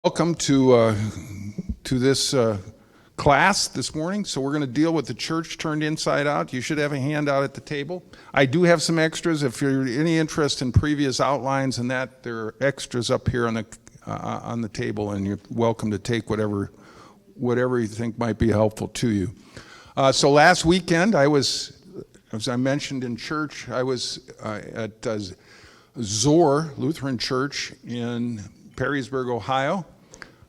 Welcome to this class this morning. So we're going to deal with the church turned inside out. You should have a handout at the table. I do have some extras. If you're any interest in previous outlines and that, there are extras up here on the table, and you're welcome to take whatever you think might be helpful to you. So last weekend, as I mentioned in church, I was at Zoar Lutheran Church in Perrysburg, Ohio.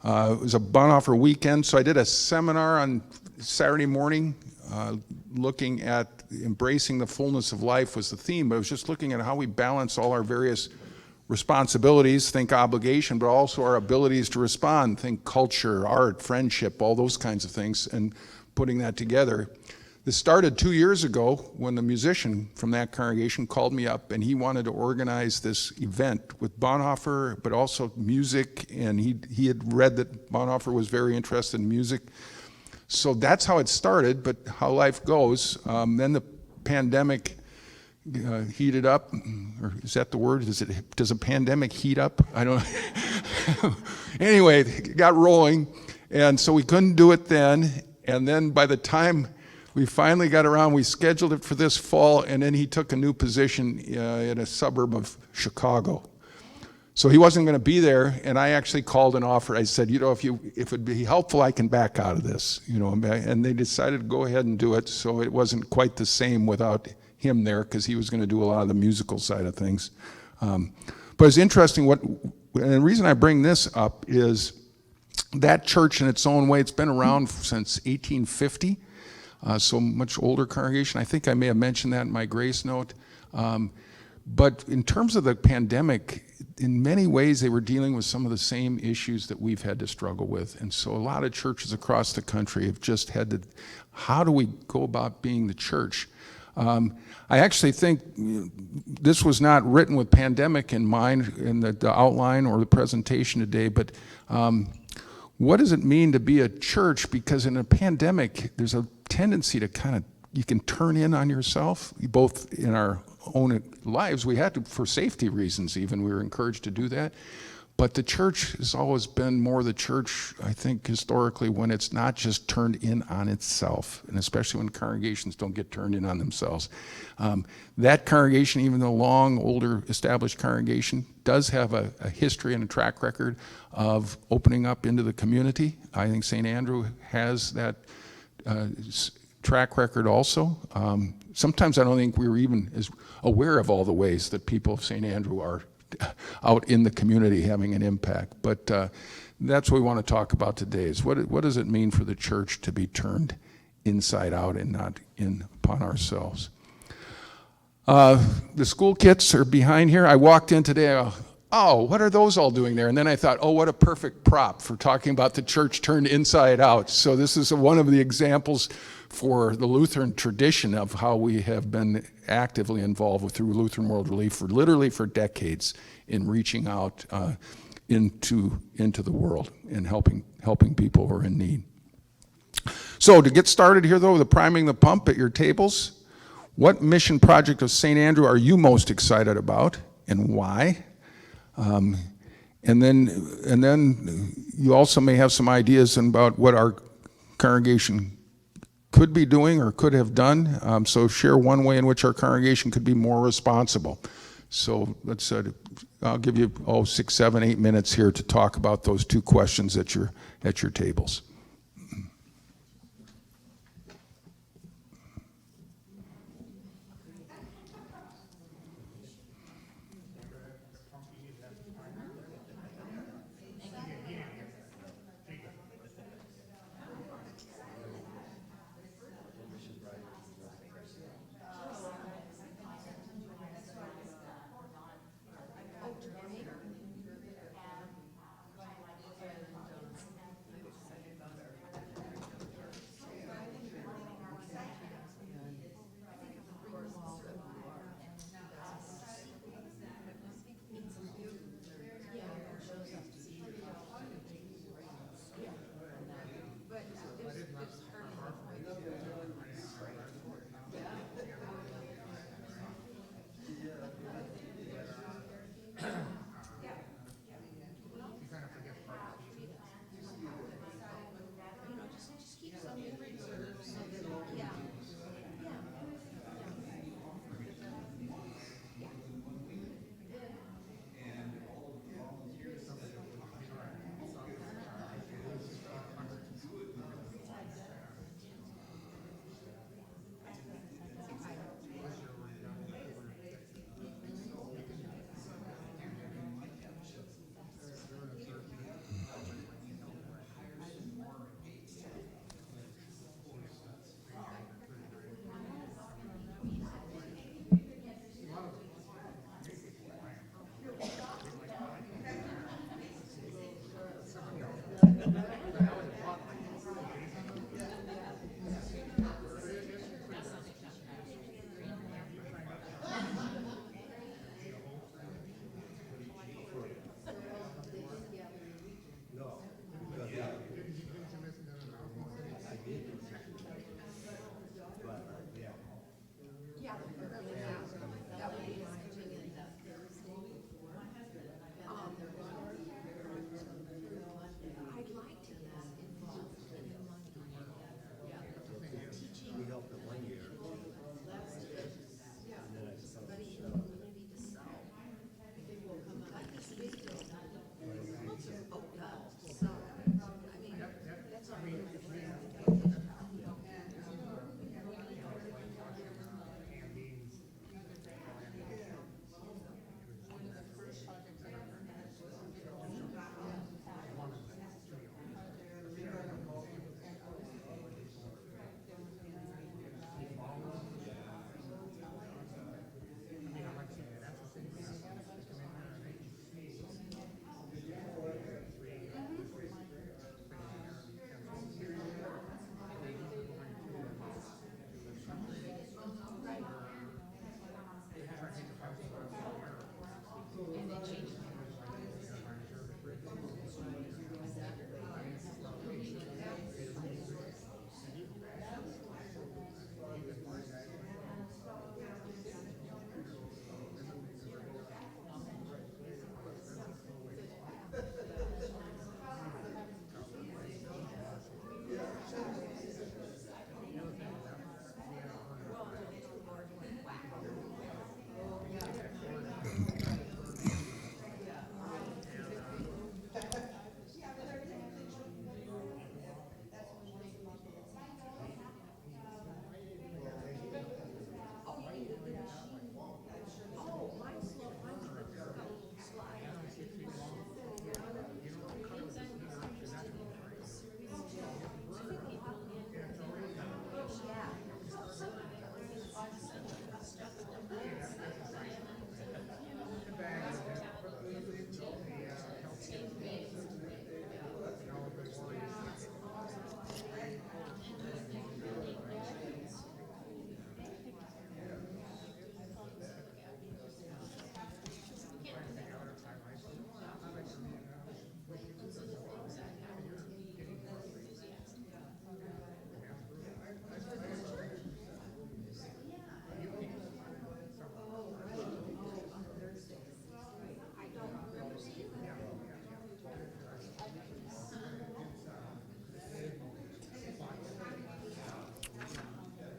It was a Bonhoeffer weekend, so I did a seminar on Saturday morning looking at embracing the fullness of life was the theme, but I was just looking at how we balance all our various responsibilities, think obligation, but also our abilities to respond, think culture, art, friendship, all those kinds of things, and putting that together. This started 2 years ago when the musician from that congregation called me up, and he wanted to organize this event with Bonhoeffer, but also music, and he had read that Bonhoeffer was very interested in music. So that's how it started, but how life goes. Then the pandemic heated up, or is that the word? Does a pandemic heat up? I don't know. Anyway, it got rolling, and so we couldn't do it then, and then by the time we finally got around, we scheduled it for this fall, and then he took a new position in a suburb of Chicago. So he wasn't going to be there, and I actually called and offered. I said, if it'd be helpful, I can back out of this, and they decided to go ahead and do it, so it wasn't quite the same without him there, because he was going to do a lot of the musical side of things. But it's interesting, and the reason I bring this up is that church in its own way, it's been around since 1850. So much older congregation. I think I may have mentioned that in my grace note. But in terms of the pandemic, in many ways they were dealing with some of the same issues that we've had to struggle with. And so a lot of churches across the country have just had to, how do we go about being the church? I actually think this was not written with pandemic in mind in the outline or the presentation today, but what does it mean to be a church? Because in a pandemic, there's a tendency to you can turn in on yourself, both in our own lives. We had to, for safety reasons even, we were encouraged to do that. But the church has always been more the church, I think, historically, when it's not just turned in on itself, and especially when congregations don't get turned in on themselves. That congregation, even though long, older, established congregation, does have a history and a track record of opening up into the community. I think St. Andrew has that track record also. Sometimes I don't think we were even as aware of all the ways that people of St. Andrew are out in the community having an impact. But that's what we want to talk about today, is what does it mean for the church to be turned inside out and not in upon ourselves. The school kits are behind here. I walked in today, what are those all doing there? And then I thought, what a perfect prop for talking about the church turned inside out. So this is one of the examples for the Lutheran tradition of how we have been actively involved through Lutheran World Relief for decades in reaching out into the world and helping people who are in need. So to get started here, though, priming the pump at your tables, what mission project of St. Andrew are you most excited about, and why? And then you also may have some ideas about what our congregation could be doing or could have done. So share one way in which our congregation could be more responsible. So I'll give you 6, 7, 8 minutes here to talk about those two questions at your tables.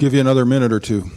Give you another minute or two.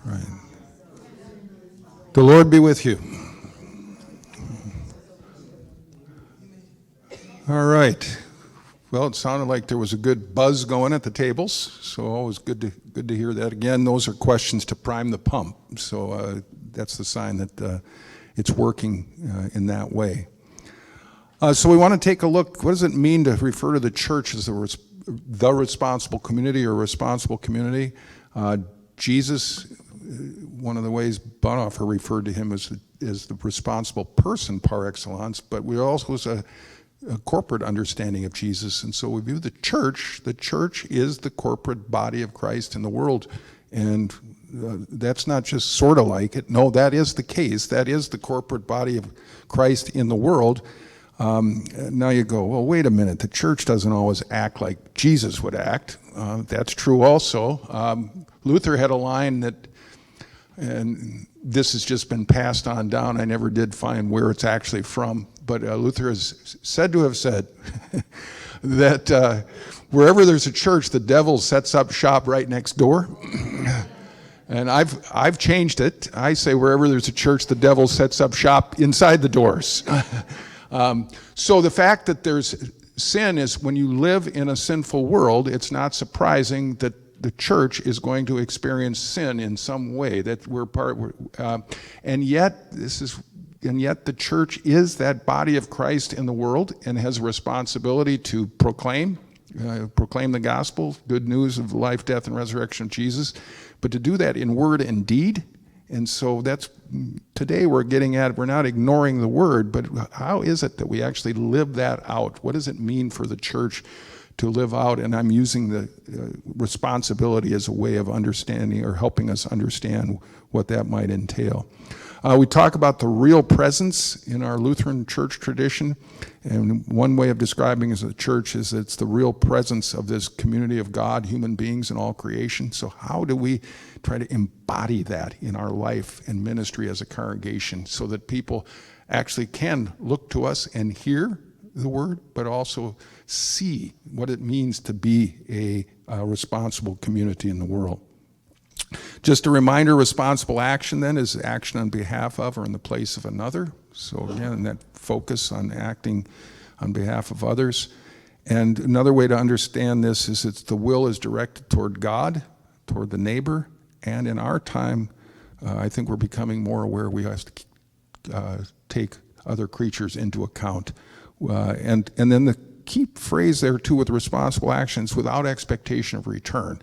Right. The Lord be with you. All right. Well, it sounded like there was a good buzz going at the tables, so always good to hear that. Again, those are questions to prime the pump, so that's the sign that it's working in that way. So we want to take a look. What does it mean to refer to the church as the responsible community or responsible community? Jesus, one of the ways Bonhoeffer referred to him as the responsible person par excellence, but we also was a corporate understanding of Jesus. And so we view the church is the corporate body of Christ in the world. And that's not just sort of like it. No, that is the case. That is the corporate body of Christ in the world. Now you go, well, wait a minute. The church doesn't always act like Jesus would act. That's true also. Luther had a line that, and this has just been passed on down. I never did find where it's actually from, but Luther is said to have said that wherever there's a church, the devil sets up shop right next door. And I've changed it. I say wherever there's a church, the devil sets up shop inside the doors. So the fact that there's sin is when you live in a sinful world, it's not surprising that the church is going to experience sin in some way. That we're part, and yet the church is that body of Christ in the world and has a responsibility to proclaim the gospel, good news of the life, death, and resurrection of Jesus, but to do that in word and deed. And so that's today we're getting at. We're not ignoring the word, but how is it that we actually live that out? What does it mean for the church to live out? And I'm using the responsibility as a way of understanding or helping us understand what that might entail. We talk about the real presence in our Lutheran church tradition, and one way of describing as a church is it's the real presence of this community of God, human beings, and all creation. So how do we try to embody that in our life and ministry as a congregation so that people actually can look to us and hear the word, but also see what it means to be a responsible community in the world? Just a reminder, responsible action then is action on behalf of or in the place of another. So again, that focus on acting on behalf of others. And another way to understand this is the will is directed toward God, toward the neighbor, and in our time, I think we're becoming more aware we have to take other creatures into account. And then the key phrase there too with responsible actions, without expectation of return.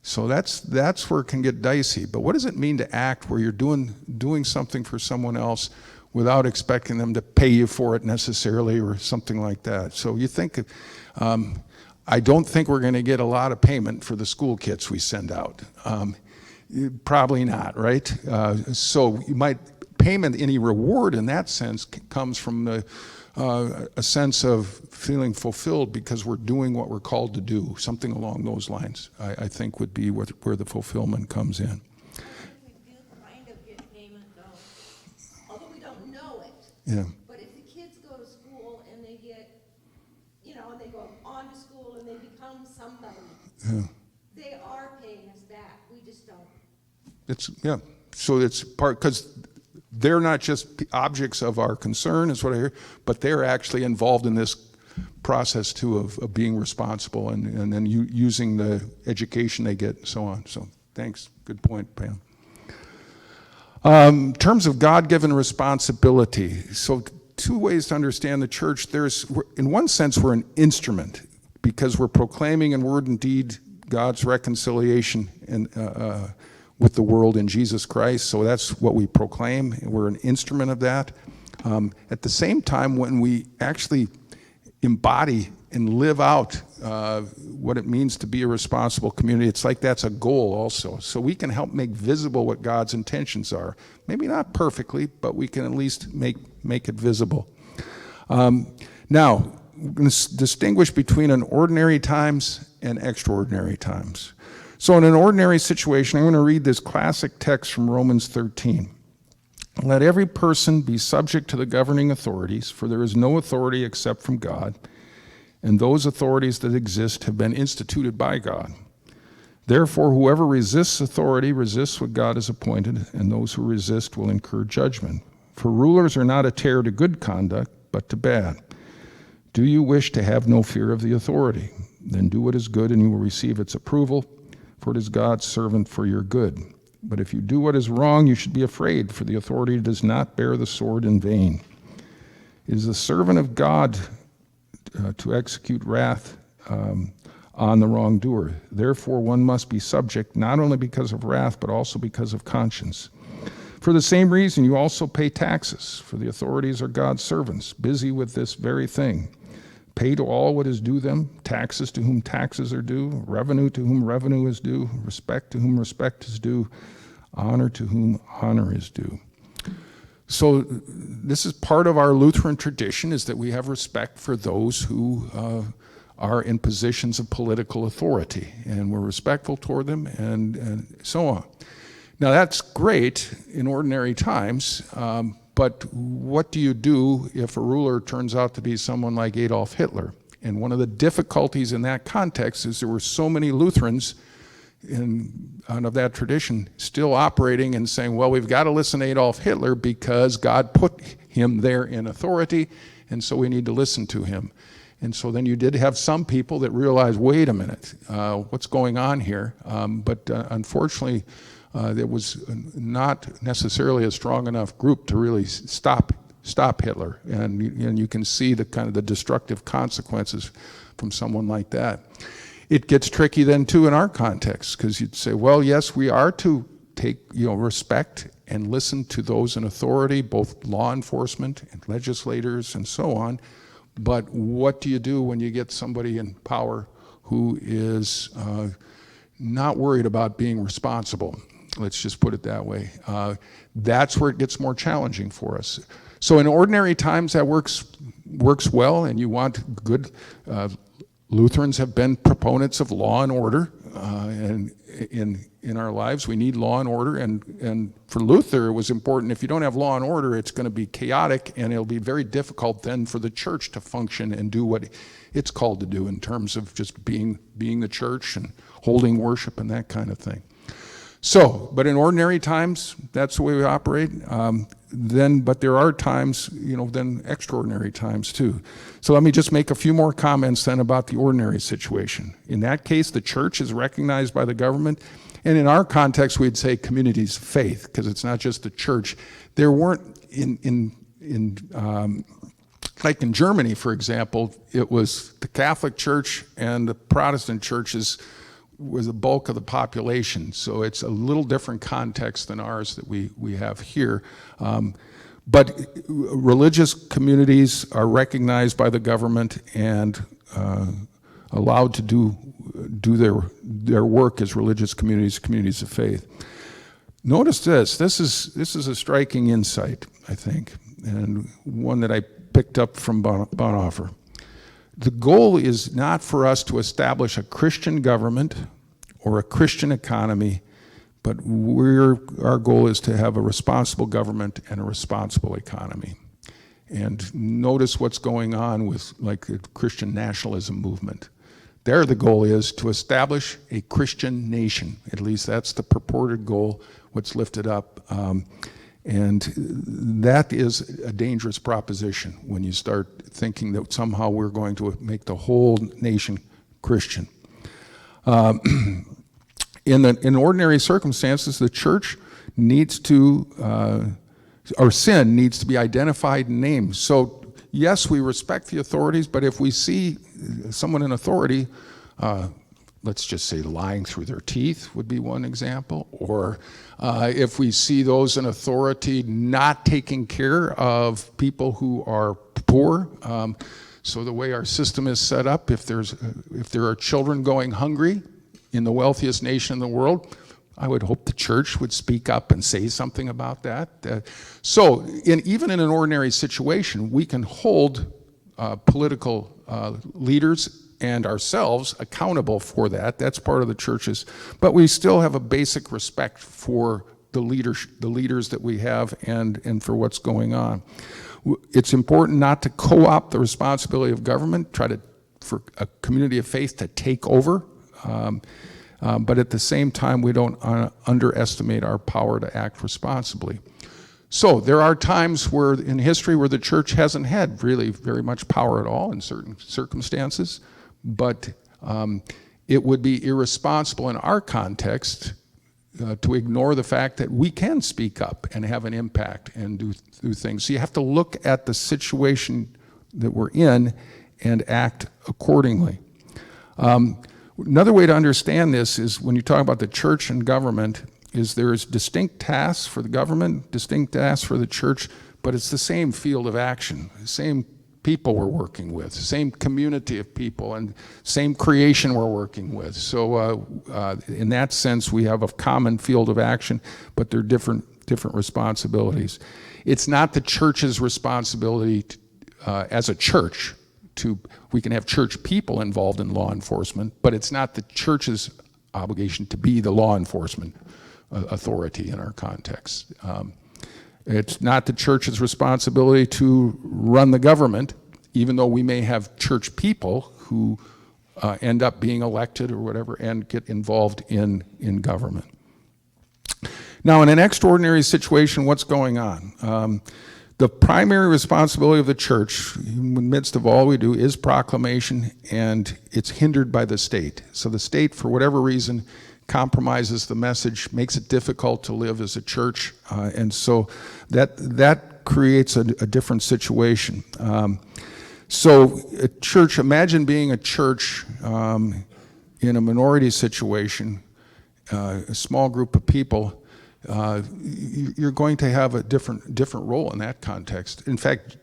So that's where it can get dicey. But what does it mean to act where you're doing something for someone else without expecting them to pay you for it necessarily or something like that? So you think, I don't think we're going to get a lot of payment for the school kits we send out. Probably not, right? So you might payment, any reward in that sense comes from a sense of feeling fulfilled because we're doing what we're called to do, something along those lines, I think would be where the fulfillment comes in. We do kind of get payment though, although we don't know it. Yeah. But if the kids go to school and they get, and they go on to school and they become somebody, Yeah. they are paying us back. We just don't. so it's part, because they're not just objects of our concern, is what I hear, but they're actually involved in this process too of being responsible and then using the education they get and so on. So thanks, good point, Pam. In terms of God-given responsibility, so two ways to understand the church. In one sense, we're an instrument because we're proclaiming in word and deed God's reconciliation with the world in Jesus Christ. So that's what we proclaim. We're an instrument of that. At the same time, when we actually embody and live out what it means to be a responsible community, it's like that's a goal also. So we can help make visible what God's intentions are. Maybe not perfectly, but we can at least make it visible. Now, we're going to distinguish between an ordinary times and extraordinary times. So in an ordinary situation, I'm going to read this classic text from Romans 13. Let every person be subject to the governing authorities, for there is no authority except from God, and those authorities that exist have been instituted by God. Therefore, whoever resists authority resists what God has appointed, and those who resist will incur judgment. For rulers are not a terror to good conduct, but to bad. Do you wish to have no fear of the authority? Then do what is good, and you will receive its approval, for it is God's servant for your good. But if you do what is wrong, you should be afraid, for the authority does not bear the sword in vain. It is the servant of God to execute wrath on the wrongdoer. Therefore, one must be subject not only because of wrath, but also because of conscience. For the same reason, you also pay taxes, for the authorities are God's servants, busy with this very thing. Pay to all what is due them, taxes to whom taxes are due, revenue to whom revenue is due, respect to whom respect is due, honor to whom honor is due. So this is part of our Lutheran tradition, is that we have respect for those who are in positions of political authority, and we're respectful toward them and so on. Now that's great in ordinary times, but what do you do if a ruler turns out to be someone like Adolf Hitler? And one of the difficulties in that context is there were so many Lutherans out of that tradition still operating and saying, well, we've got to listen to Adolf Hitler because God put him there in authority, and so we need to listen to him. And so then you did have some people that realized, wait a minute, what's going on here? But unfortunately, there was not necessarily a strong enough group to really stop Hitler, and you can see the kind of the destructive consequences from someone like that. It gets tricky then too in our context, because you'd say, well, yes, we are to take respect and listen to those in authority, both law enforcement and legislators and so on. But what do you do when you get somebody in power who is not worried about being responsible? Let's just put it that way. That's where it gets more challenging for us. So in ordinary times, that works well, and you want good. Lutherans have been proponents of law and order, and in our lives, we need law and order. And for Luther, it was important. If you don't have law and order, it's going to be chaotic, and it'll be very difficult then for the church to function and do what it's called to do in terms of just being the church and holding worship and that kind of thing. So, but in ordinary times, that's the way we operate. But there are times, then extraordinary times too. So let me just make a few more comments then about the ordinary situation. In that case, the church is recognized by the government, and in our context, we'd say communities of faith, because it's not just the church. There weren't like in Germany, for example, it was the Catholic Church and the Protestant churches was the bulk of the population. So it's a little different context than ours that we have here. But religious communities are recognized by the government and allowed to do their work as religious communities of faith. Notice this. This is a striking insight, I think, and one that I picked up from Bonhoeffer. The goal is not for us to establish a Christian government or a Christian economy, but our goal is to have a responsible government and a responsible economy. And notice what's going on with like the Christian nationalism movement. There the goal is to establish a Christian nation. At least that's the purported goal. what's lifted up. And that is a dangerous proposition when you start thinking that somehow we're going to make the whole nation Christian. In ordinary circumstances, the church needs to, or sin needs to be identified and named. So yes, we respect the authorities, but if we see someone in authority, let's just say lying through their teeth would be one example, or if we see those in authority not taking care of people who are poor. So the way our system is set up, if there are children going hungry in the wealthiest nation in the world, I would hope the church would speak up and say something about that. So even in an ordinary situation, we can hold political leaders and ourselves accountable for that. That's part of the church's, but we still have a basic respect for the leaders that we have and for what's going on. It's important not to co-opt the responsibility of government, for a community of faith to take over, but at the same time, we don't underestimate our power to act responsibly. So there are times in history where the church hasn't had really very much power at all in certain circumstances, but it would be irresponsible in our context to ignore the fact that we can speak up and have an impact and do things. So you have to look at the situation that we're in and act accordingly. Another way to understand this is when you talk about the church and government, is there's distinct tasks for the government, distinct tasks for the church, but it's the same field of action, the same people we're working with, same community of people, and same creation we're working with. So in that sense, we have a common field of action, but they're different responsibilities. It's not the church's responsibility as a church we can have church people involved in law enforcement, but it's not the church's obligation to be the law enforcement authority in our context. It's not the church's responsibility to run the government, even though we may have church people who end up being elected or whatever and get involved in government. Now, in an extraordinary situation, what's going on? The primary responsibility of the church, in the midst of all we do, is proclamation, and it's hindered by the state. So the state, for whatever reason, compromises the message, makes it difficult to live as a church, and so that creates a different situation. So a church, imagine being a church in a minority situation, a small group of people. You're going to have a different role in that context. In fact,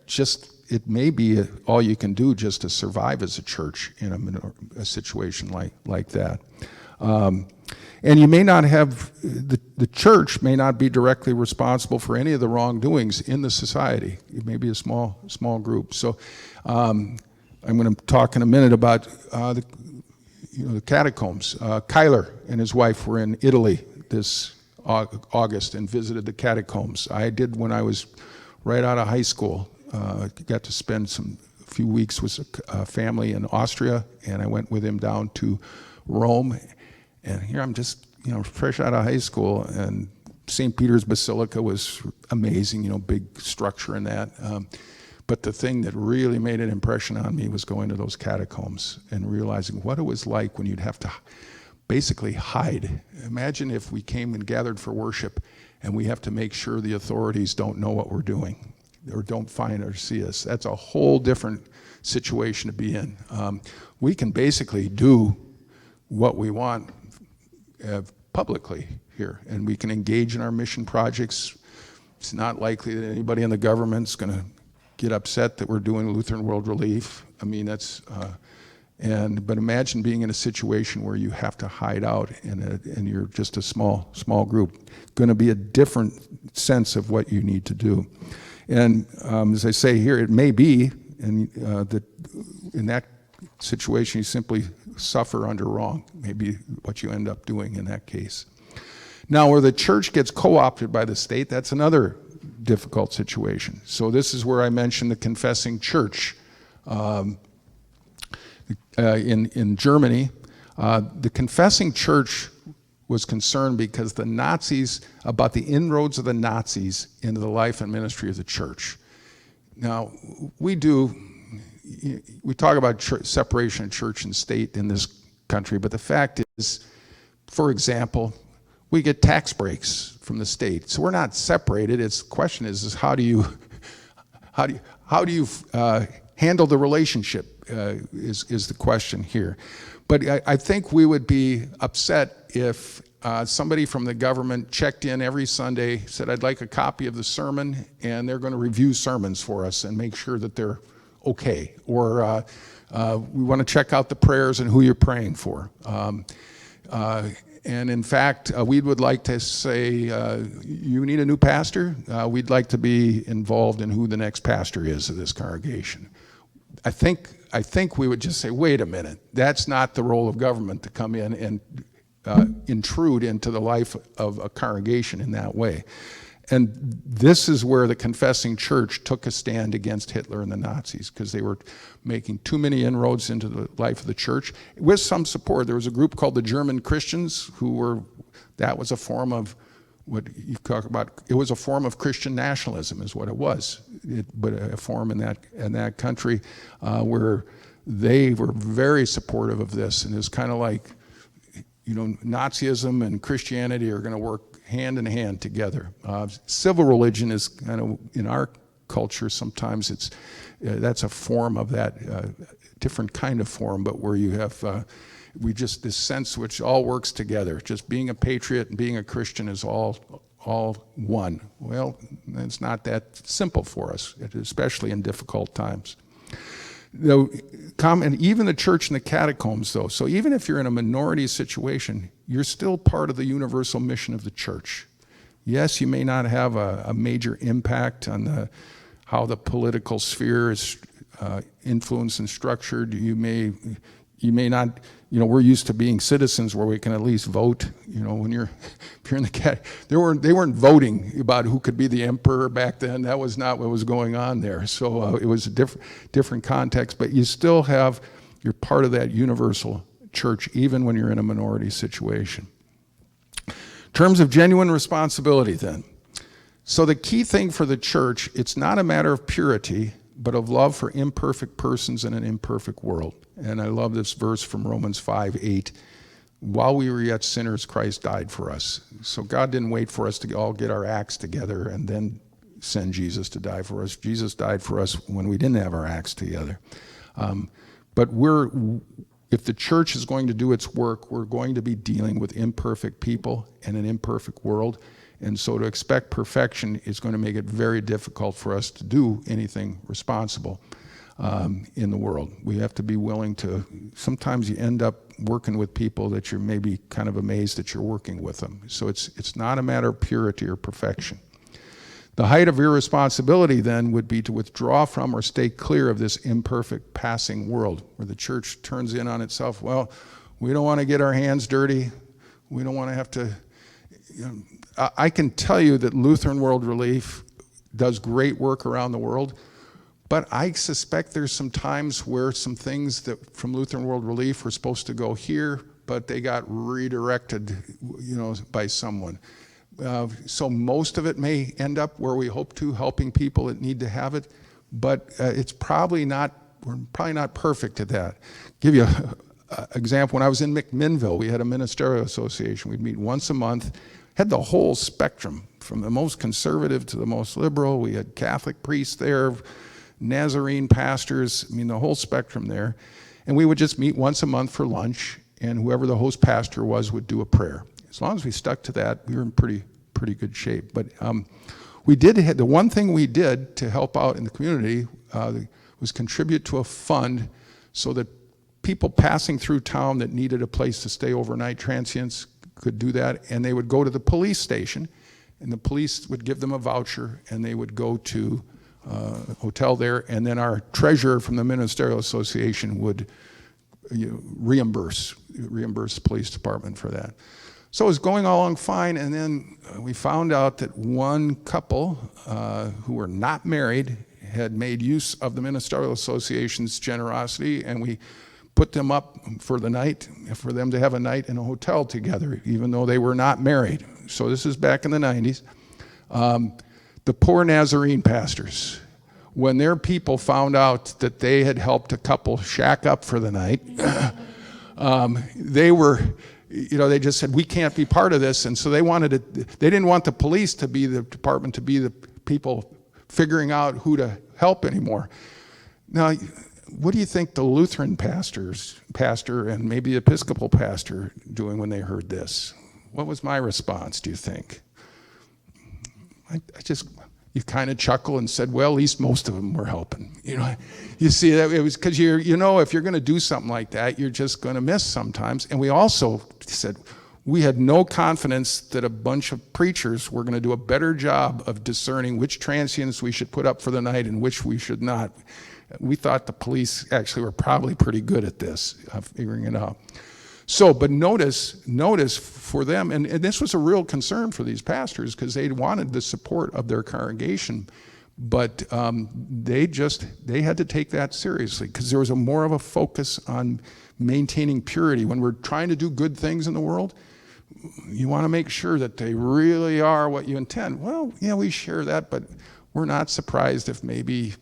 it may be all you can do just to survive as a church in a situation like that. And you may not have, the church may not be directly responsible for any of the wrongdoings in the society. It may be a small group. So I'm going to talk in a minute about the catacombs. Kyler and his wife were in Italy this August and visited the catacombs. I did when I was right out of high school. Got to spend a few weeks with a family in Austria, and I went with him down to Rome. And here I'm just, fresh out of high school, and St. Peter's Basilica was amazing, big structure in that. But the thing that really made an impression on me was going to those catacombs and realizing what it was like when you'd have to basically hide. Imagine if we came and gathered for worship and we have to make sure the authorities don't know what we're doing or don't find or see us. That's a whole different situation to be in. We can basically do what we want publicly here, and we can engage in our mission projects. It's not likely that anybody in the government's going to get upset that we're doing Lutheran World Relief. I mean, that's but imagine being in a situation where you have to hide out and you're just a small group. Going to be a different sense of what you need to do. And as I say here, it may be that in that situation you simply suffer under wrong, maybe what you end up doing in that case. Now, where the church gets co-opted by the state, that's another difficult situation. So this is where I mentioned the confessing church. In Germany, the confessing church was concerned because the Nazis, about the inroads of the Nazis into the life and ministry of the church. Now, we talk about separation of church and state in this country, but the fact is, for example, we get tax breaks from the state. So we're not separated. The question is how do you handle the relationship is the question here. But I think we would be upset if somebody from the government checked in every Sunday, said, I'd like a copy of the sermon, and they're going to review sermons for us and make sure that they're okay. Or we want to check out the prayers and who you're praying for. And in fact, we would like to say, you need a new pastor? We'd like to be involved in who the next pastor is of this congregation. I think we would just say, wait a minute, that's not the role of government to come in and intrude into the life of a congregation in that way. And this is where the Confessing Church took a stand against Hitler and the Nazis, because they were making too many inroads into the life of the church with some support. There was a group called the German Christians that was a form of what you talk about. It was a form of Christian nationalism is what it was, but a form in that country where they were very supportive of this. And it's kind of like, Nazism and Christianity are going to work hand in hand together. Civil religion is kind of, in our culture, sometimes that's a form of that, different kind of form, but where you have, this sense which all works together. Just being a patriot and being a Christian is all one. Well, it's not that simple for us, especially in difficult times. And even the church and the catacombs, though. So even if you're in a minority situation, you're still part of the universal mission of the church. Yes, you may not have a major impact on how the political sphere is influenced and structured. You may not, we're used to being citizens where we can at least vote. When if you're in the they weren't voting about who could be the emperor back then. That was not what was going on there. So it was a different context, but you're part of that universal church, even when you're in a minority situation. In terms of genuine responsibility then. So the key thing for the church, it's not a matter of purity, but of love for imperfect persons in an imperfect world. And I love this verse from Romans 5:8. While we were yet sinners, Christ died for us. So God didn't wait for us to all get our acts together and then send Jesus to die for us. Jesus died for us when we didn't have our acts together. But if the church is going to do its work, we're going to be dealing with imperfect people in an imperfect world. And so to expect perfection is going to make it very difficult for us to do anything responsible in the world. We have to be willing to, sometimes you end up working with people that you're maybe kind of amazed that you're working with them. So it's not a matter of purity or perfection. The height of irresponsibility then would be to withdraw from or stay clear of this imperfect passing world where the church turns in on itself. Well, we don't want to get our hands dirty. We don't want to have to, I can tell you that Lutheran World Relief does great work around the world, but I suspect there's some times where some things that from Lutheran World Relief were supposed to go here, but they got redirected, by someone. So most of it may end up where we hope to, helping people that need to have it, but we're probably not perfect at that. Give you an example. When I was in McMinnville, we had a ministerial association. We'd meet once a month, had the whole spectrum, from the most conservative to the most liberal. We had Catholic priests there, Nazarene pastors, the whole spectrum there. And we would just meet once a month for lunch, and whoever the host pastor was would do a prayer. As long as we stuck to that, we were in pretty good shape. But the one thing we did to help out in the community was contribute to a fund so that people passing through town that needed a place to stay overnight, transients, could do that. And they would go to the police station, and the police would give them a voucher, and they would go to a hotel there, and then our treasurer from the Ministerial Association would reimburse the police department for that. So it was going along fine, and then we found out that one couple who were not married had made use of the Ministerial Association's generosity, and we put them up for the night, for them to have a night in a hotel together, even though they were not married. So this is back in the 90s. The poor Nazarene pastors, when their people found out that they had helped a couple shack up for the night, they were, they just said, we can't be part of this. And so they didn't want the police to be the department, to be the people figuring out who to help anymore. Now, what do you think the Lutheran pastor and maybe the Episcopal pastor doing when they heard this? What was my response, do you think? You kind of chuckle and said, well, at least most of them were helping. You see, that it was because if you're going to do something like that, you're just going to miss sometimes. And we also said, we had no confidence that a bunch of preachers were going to do a better job of discerning which transients we should put up for the night and which we should not. We thought the police actually were probably pretty good at this, figuring it out. So, but notice for them, and this was a real concern for these pastors because they wanted the support of their congregation, but they had to take that seriously because there was more of a focus on maintaining purity. When we're trying to do good things in the world, you want to make sure that they really are what you intend. Well, yeah, we share that, but we're not surprised if maybe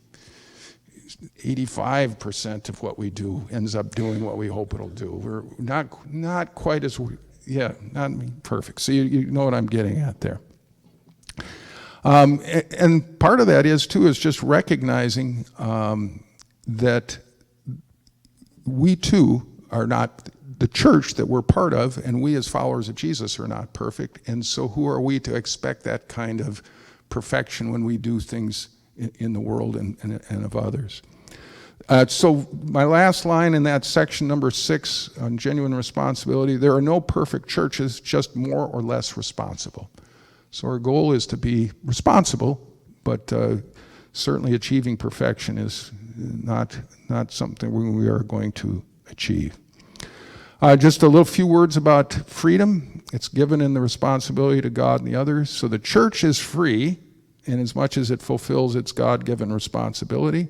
85% of what we do ends up doing what we hope it'll do. We're not quite as, not perfect. So you know what I'm getting at there. And part of that is just recognizing that we too are not, the church that we're part of, and we as followers of Jesus are not perfect. And so who are we to expect that kind of perfection when we do things in the world and of others? So my last line in that section, number 6, on genuine responsibility, there are no perfect churches, just more or less responsible. So our goal is to be responsible, but certainly achieving perfection is not something we are going to achieve. Just a little few words about freedom. It's given in the responsibility to God and the others. So the church is free in as much as it fulfills its God-given responsibility.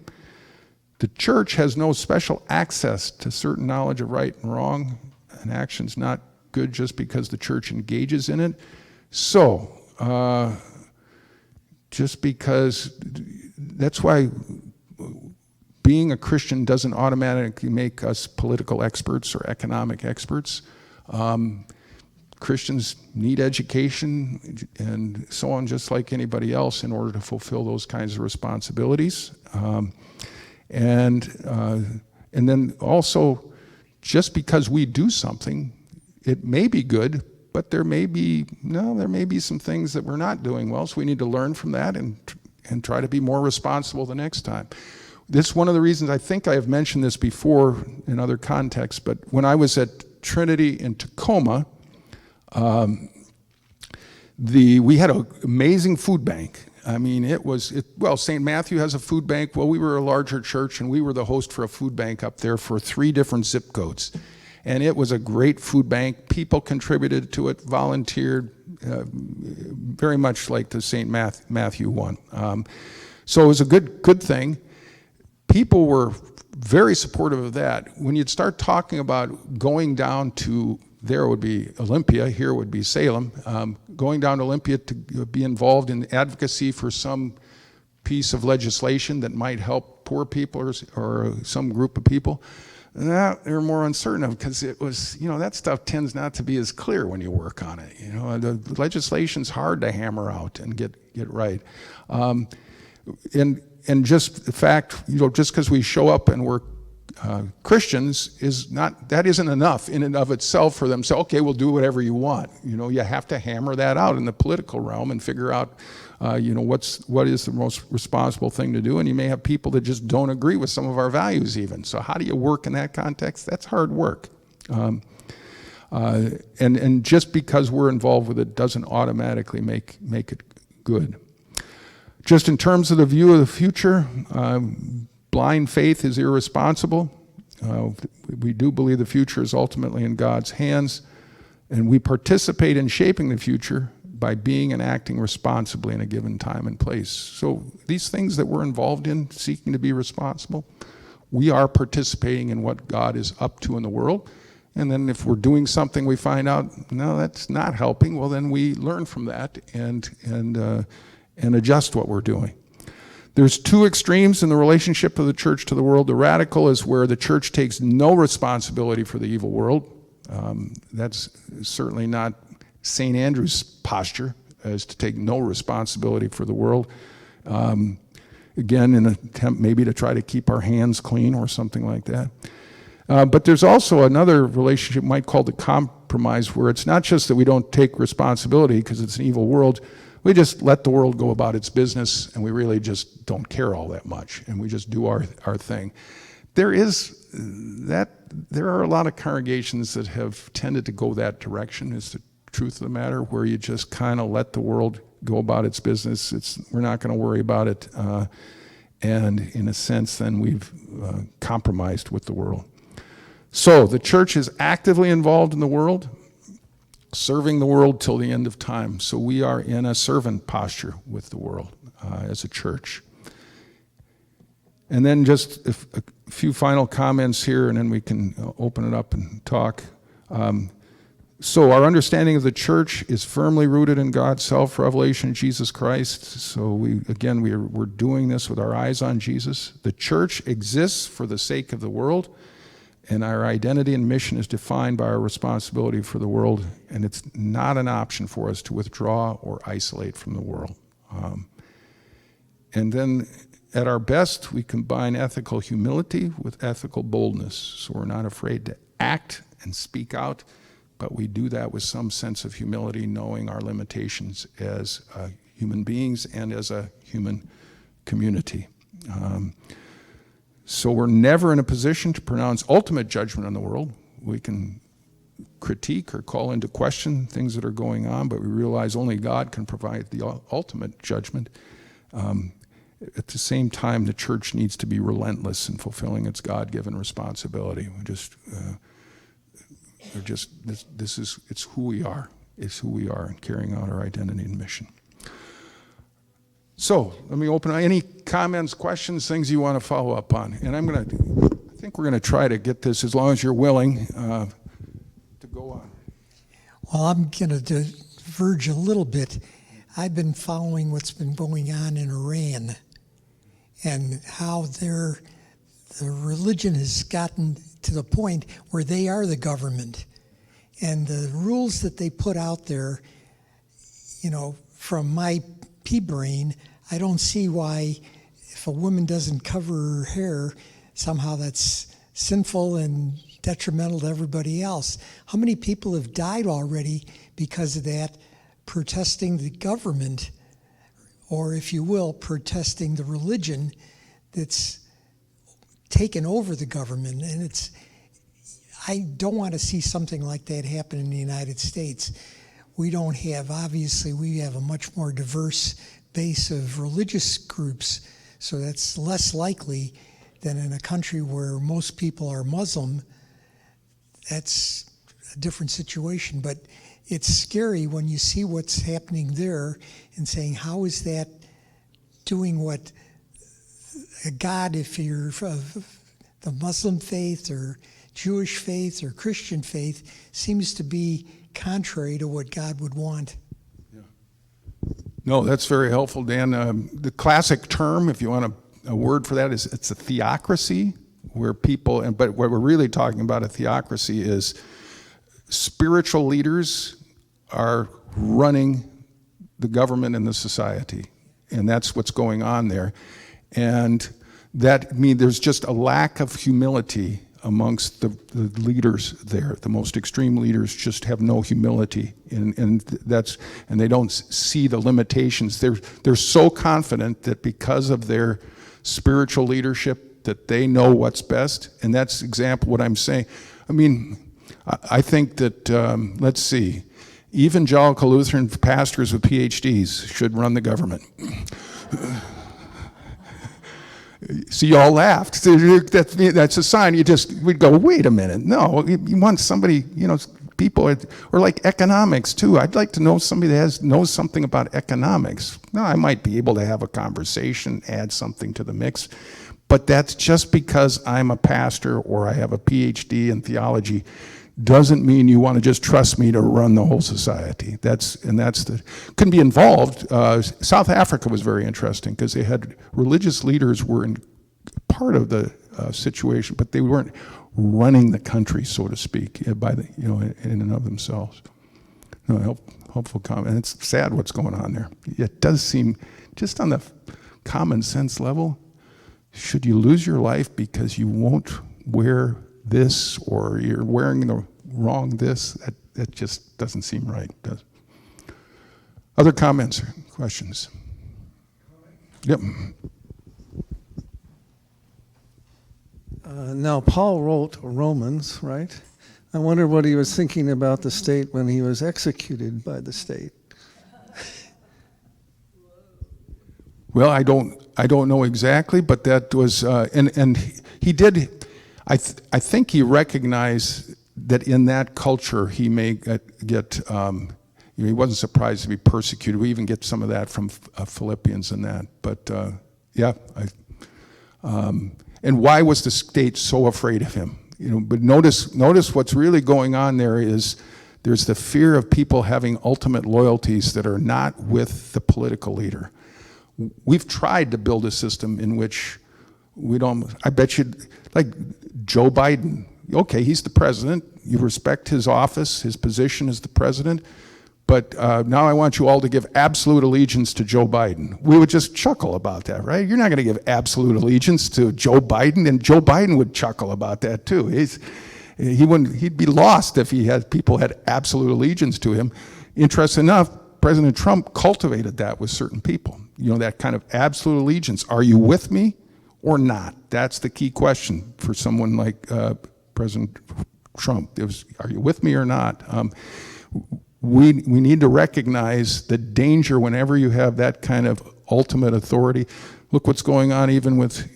The church has no special access to certain knowledge of right and wrong, and action's not good just because the church engages in it. So, just because, that's why being a Christian doesn't automatically make us political experts or economic experts. Christians need education and so on, just like anybody else, in order to fulfill those kinds of responsibilities. And then also, just because we do something, it may be good, but there may be some things that we're not doing well, so we need to learn from that and try to be more responsible the next time. This is one of the reasons, I think I have mentioned this before in other contexts, but when I was at Trinity in Tacoma, we had an amazing food bank. I mean, St. Matthew has a food bank. Well, we were a larger church, and we were the host for a food bank up there for 3 different zip codes. And it was a great food bank. People contributed to it, volunteered, very much like the St. Matthew one. So it was a good thing. People were very supportive of that. When you'd start talking about going down to, there would be Olympia, here would be Salem, going down to Olympia to be involved in advocacy for some piece of legislation that might help poor people or some group of people, that they're more uncertain of, because it was, that stuff tends not to be as clear when you work on it. The legislation's hard to hammer out and get right. And just the fact, just because we show up and we're Christians that isn't enough in and of itself for them to say, okay, we'll do whatever you want. You have to hammer that out in the political realm and figure out, what is the most responsible thing to do. And you may have people that just don't agree with some of our values even. So how do you work in that context? That's hard work. And just because we're involved with it doesn't automatically make it good. Just in terms of the view of the future, blind faith is irresponsible. We do believe the future is ultimately in God's hands, and we participate in shaping the future by being and acting responsibly in a given time and place. So these things that we're involved in, seeking to be responsible, we are participating in what God is up to in the world. And then if we're doing something we find out, no, that's not helping, well, then we learn from that and adjust what we're doing. There's two extremes in the relationship of the church to the world. The radical is where the church takes no responsibility for the evil world. That's certainly not St. Andrew's posture, is to take no responsibility for the world. Again, in an attempt maybe to try to keep our hands clean or something like that. But there's also another relationship we might call the compromise, where it's not just that we don't take responsibility because it's an evil world. We just let the world go about its business, and we really just don't care all that much, and we just do our thing. There are a lot of congregations that have tended to go that direction, is the truth of the matter, where you just kind of let the world go about its business. We're not going to worry about it, and in a sense, then we've compromised with the world. So the church is actively involved in the world, serving the world till the end of time. So we are in a servant posture with the world as a church. And then just a few final comments here, and then we can open it up and talk. So our understanding of the church is firmly rooted in God's self-revelation in Jesus Christ. So we're doing this with our eyes on Jesus. The church exists for the sake of the world, and our identity and mission is defined by our responsibility for the world, and it's not an option for us to withdraw or isolate from the world. And then at our best, we combine ethical humility with ethical boldness. So we're not afraid to act and speak out, but we do that with some sense of humility, knowing our limitations as human beings and as a human community. So we're never in a position to pronounce ultimate judgment on the world. We can critique or call into question things that are going on, but we realize only God can provide the ultimate judgment. At the same time, the church needs to be relentless in fulfilling its God-given responsibility. It's who we are. It's who we are in carrying out our identity and mission. So let me open any comments, questions, things you want to follow up on. And I think we're going to try to get this, as long as you're willing, to go on. Well, I'm going to diverge a little bit. I've been following what's been going on in Iran and how the religion has gotten to the point where they are the government. And the rules that they put out there, from my pea brain, I don't see why if a woman doesn't cover her hair, somehow that's sinful and detrimental to everybody else. How many people have died already because of that, protesting the government, or if you will, protesting the religion that's taken over the government? And I don't want to see something like that happen in the United States. We have a much more diverse base of religious groups, so that's less likely than in a country where most people are Muslim. That's a different situation, but it's scary when you see what's happening there and saying, how is that doing what God, if you're of the Muslim faith or Jewish faith or Christian faith, seems to be contrary to what God would want. Yeah. No, that's very helpful, Dan. The classic term, if you want a word for that, is it's a theocracy, where but what we're really talking about, a theocracy, is spiritual leaders are running the government and the society, and that's what's going on there. And that means there's just a lack of humility amongst the leaders there. The most extreme leaders just have no humility, and they don't see the limitations. They're so confident that because of their spiritual leadership that they know what's best, and that's example what I'm saying. I mean, I think that let's see, evangelical Lutheran pastors with PhDs should run the government. See, you all laughed. That's a sign. We'd go, wait a minute. No, you want somebody, people, or like economics too. I'd like to know somebody that knows something about economics. Now, I might be able to have a conversation, add something to the mix, But that's just because I'm a pastor or I have a PhD in theology doesn't mean you want to just trust me to run the whole society. Couldn't be involved. South Africa was very interesting because they had religious leaders were in part of the situation, but they weren't running the country, so to speak, by the in and of themselves. No, helpful comment. And it's sad what's going on there. It does seem, just on the common sense level, should you lose your life because you won't wear this or you're wearing the wrong this? That just doesn't seem right, does it? Other comments or questions? Yep. Now, Paul wrote Romans, right? I wonder what he was thinking about the state when he was executed by the state. Well, I don't know exactly, but that was and he did. I think he recognized that in that culture he may get he wasn't surprised to be persecuted. We even get some of that from Philippians and that. But and why was the state so afraid of him? But notice what's really going on there is there's the fear of people having ultimate loyalties that are not with the political leader. We've tried to build a system in which we don't, I bet you, like Joe Biden, okay, he's the president, you respect his office, his position as the president, but now I want you all to give absolute allegiance to Joe Biden. We would just chuckle about that, right? You're not going to give absolute allegiance to Joe Biden, and Joe Biden would chuckle about that too. He'd be lost if people had absolute allegiance to him. Interesting enough, President Trump cultivated that with certain people. That kind of absolute allegiance. Are you with me or not? That's the key question for someone like President Trump. Are you with me or not? We need to recognize the danger whenever you have that kind of ultimate authority. Look what's going on even with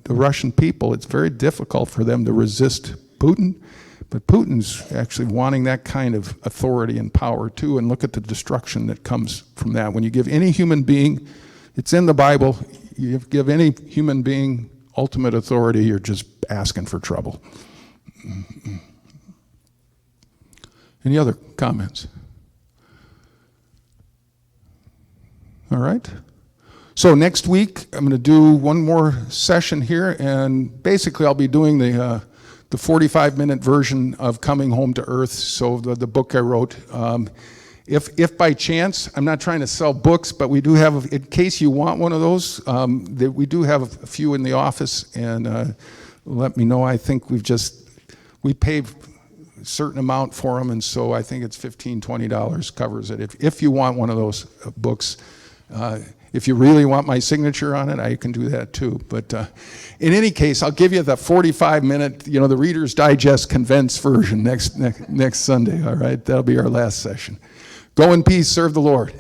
the Russian people. It's very difficult for them to resist Putin, but Putin's actually wanting that kind of authority and power too, and look at the destruction that comes from that. When you give any human being, it's in the Bible, you give any human being ultimate authority, you're just asking for trouble. Any other comments? All right. So next week, I'm going to do one more session here, and basically I'll be doing the 45-minute version of Coming Home to Earth, so the book I wrote. If by chance, I'm not trying to sell books, but we do have, in case you want one of those, we do have a few in the office, and let me know. I think we pay a certain amount for them, and so I think it's $15, $20 covers it. If you want one of those books, if you really want my signature on it, I can do that too. But in any case, I'll give you the 45-minute, the Reader's Digest condensed version next Sunday, all right? That'll be our last session. Go in peace, serve the Lord.